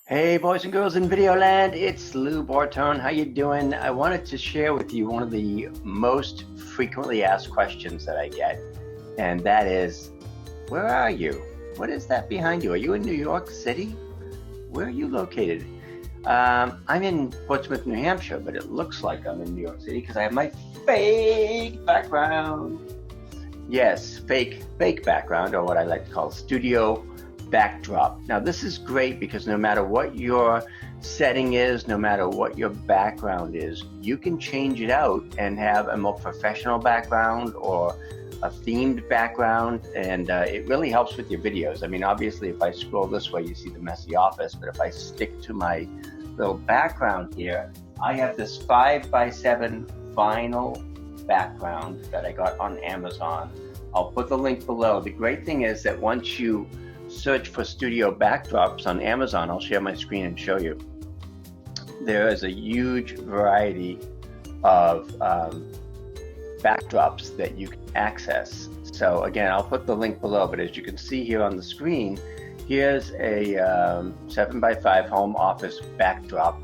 Hey boys and girls in video land, it's Lou Bortone. How you doing? I wanted to share with you one of the most frequently asked questions that I get, and that is, where are you? What is that behind you? Are you in New York City? Where are you located? I'm in Portsmouth, New Hampshire, but it looks like I'm in New York City because I have my fake background. Yes, fake background, or what I like to call studio backdrop. Now this is great because no matter what your setting is, no matter what your background is, you can change it out and have a more professional background or a themed background, and it really helps with your videos. I mean, obviously if I scroll this way you see the messy office, but if I stick to my little background here, I have this 5x7 vinyl background that I got on Amazon. I'll put the link below. The great thing is that once you search for studio backdrops on Amazon, I'll share my screen and show you, there is a huge variety of backdrops that you can access. So again, I'll put the link below, but as you can see here on the screen, here's a 7x5 home office backdrop.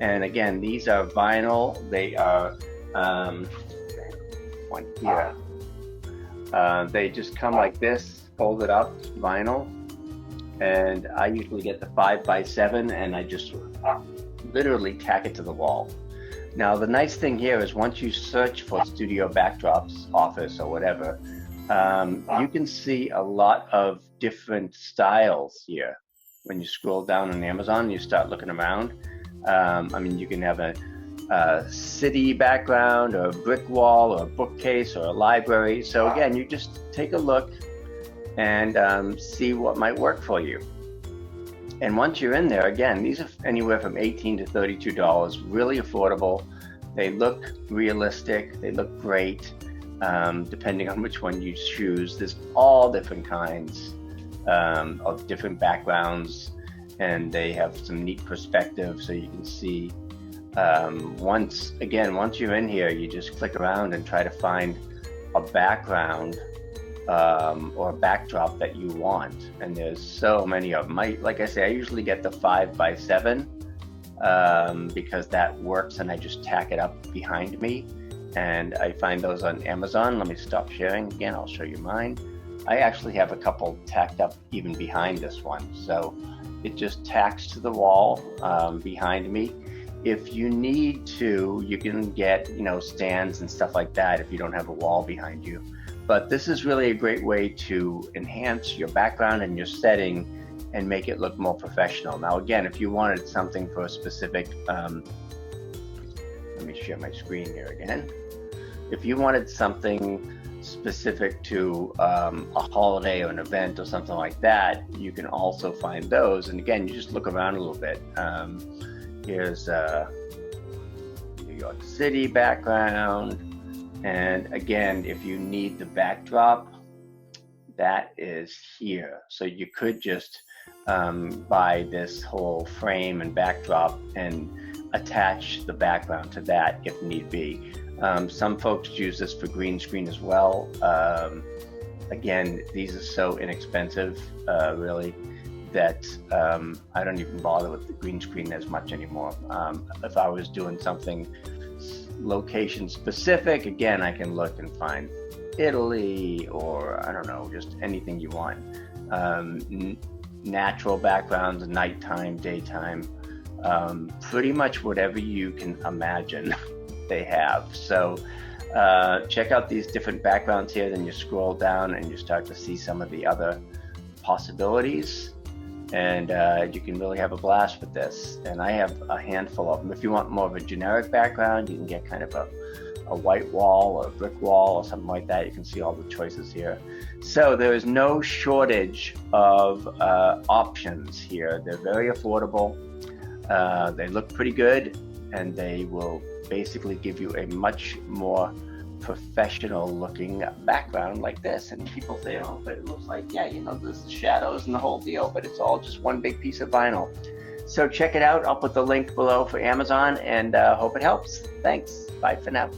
And again, these are vinyl. They are one here. They just come like this, folded up, vinyl. And I usually get the 5x7 and I just literally tack it to the wall. Now the nice thing here is once you search for studio backdrops, office or whatever, you can see a lot of different styles here. When you scroll down on Amazon and you start looking around, I mean, you can have a city background or a brick wall or a bookcase or a library. So again, you just take a look and see what might work for you. And once you're in there, again, these are anywhere from $18 to $32, really affordable. They look realistic, they look great, depending on which one you choose. There's all different kinds of different backgrounds, and they have some neat perspective so you can see. Once you're in here, you just click around and try to find a background or a backdrop that you want, and there's so many of them. Like I say, I usually get the 5x7 because that works, and I just tack it up behind me, and I find those on Amazon. Let me stop sharing again, I'll show you mine. I actually have a couple tacked up even behind this one, so it just tacks to the wall behind me. If you need to, you can get, stands and stuff like that if you don't have a wall behind you. But this is really a great way to enhance your background and your setting and make it look more professional. Now again, if you wanted something for a specific, let me share my screen here again. If you wanted something specific to a holiday or an event or something like that, you can also find those. And again, you just look around a little bit. Here's New York City background. And again, if you need the backdrop, that is here. So you could just buy this whole frame and backdrop and attach the background to that if need be. Some folks use this for green screen as well. Again, these are so inexpensive, really, that I don't even bother with the green screen as much anymore. If I was doing something location specific, again, I can look and find Italy or I don't know, just anything you want. Natural backgrounds, nighttime, daytime, pretty much whatever you can imagine they have. So check out these different backgrounds here, then you scroll down and you start to see some of the other possibilities. And you can really have a blast with this. And I have a handful of them. If you want more of a generic background, you can get kind of a white wall or a brick wall or something like that. You can see all the choices here. So there is no shortage of options here. They're very affordable. They look pretty good, and they will basically give you a much more professional looking background like this. And people say, oh, but it looks like, yeah, there's the shadows and the whole deal, but it's all just one big piece of vinyl. So check it out. I'll put the link below for Amazon, and hope it helps. Thanks. Bye for now.